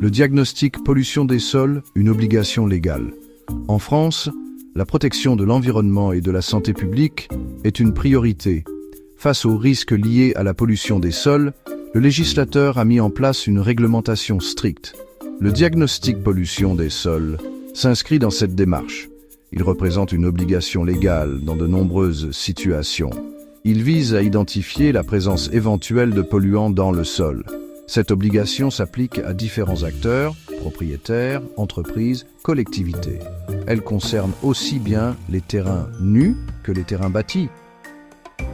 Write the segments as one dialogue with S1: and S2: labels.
S1: Le diagnostic pollution des sols, une obligation légale. En France, la protection de l'environnement et de la santé publique est une priorité. Face aux risques liés à la pollution des sols, le législateur a mis en place une réglementation stricte. Le diagnostic pollution des sols s'inscrit dans cette démarche. Il représente une obligation légale dans de nombreuses situations. Il vise à identifier la présence éventuelle de polluants dans le sol. Cette obligation s'applique à différents acteurs, propriétaires, entreprises, collectivités. Elle concerne aussi bien les terrains nus que les terrains bâtis.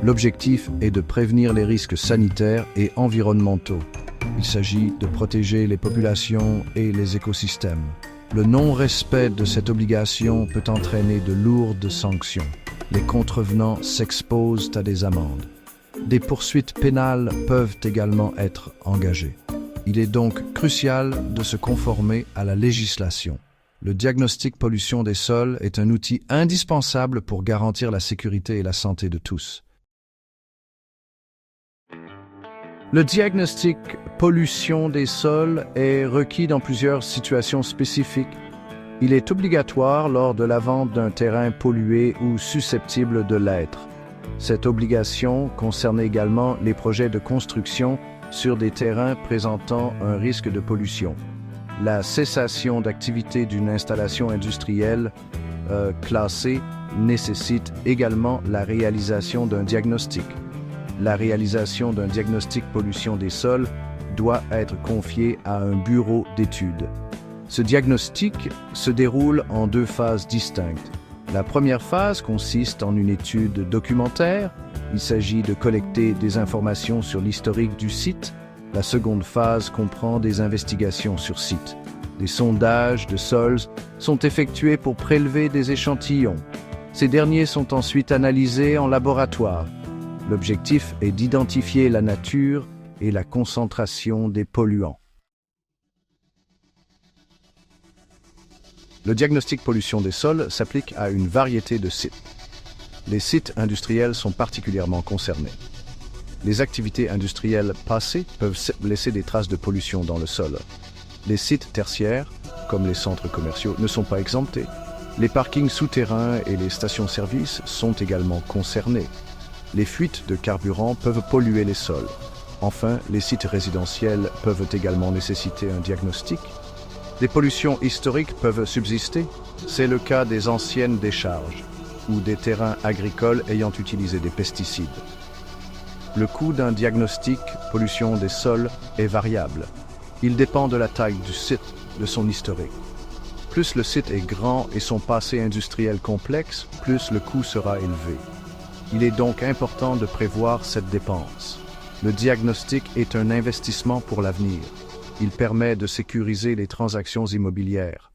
S1: L'objectif est de prévenir les risques sanitaires et environnementaux. Il s'agit de protéger les populations et les écosystèmes. Le non-respect de cette obligation peut entraîner de lourdes sanctions. Les contrevenants s'exposent à des amendes. Des poursuites pénales peuvent également être engagées. Il est donc crucial de se conformer à la législation. Le diagnostic pollution des sols est un outil indispensable pour garantir la sécurité et la santé de tous. Le diagnostic pollution des sols est requis dans plusieurs situations spécifiques. Il est obligatoire lors de la vente d'un terrain pollué ou susceptible de l'être. Cette obligation concerne également les projets de construction sur des terrains présentant un risque de pollution. La cessation d'activité d'une installation industrielle classée nécessite également la réalisation d'un diagnostic. La réalisation d'un diagnostic pollution des sols doit être confiée à un bureau d'études. Ce diagnostic se déroule en deux phases distinctes. La première phase consiste en une étude documentaire. Il s'agit de collecter des informations sur l'historique du site. La seconde phase comprend des investigations sur site. Des sondages de sols sont effectués pour prélever des échantillons. Ces derniers sont ensuite analysés en laboratoire. L'objectif est d'identifier la nature et la concentration des polluants. Le diagnostic pollution des sols s'applique à une variété de sites. Les sites industriels sont particulièrement concernés. Les activités industrielles passées peuvent laisser des traces de pollution dans le sol. Les sites tertiaires, comme les centres commerciaux, ne sont pas exemptés. Les parkings souterrains et les stations-service sont également concernés. Les fuites de carburant peuvent polluer les sols. Enfin, les sites résidentiels peuvent également nécessiter un diagnostic. Des pollutions historiques peuvent subsister. C'est le cas des anciennes décharges ou des terrains agricoles ayant utilisé des pesticides. Le coût d'un diagnostic pollution des sols est variable. Il dépend de la taille du site, de son historique. Plus le site est grand et son passé industriel complexe, plus le coût sera élevé. Il est donc important de prévoir cette dépense. Le diagnostic est un investissement pour l'avenir. Il permet de sécuriser les transactions immobilières.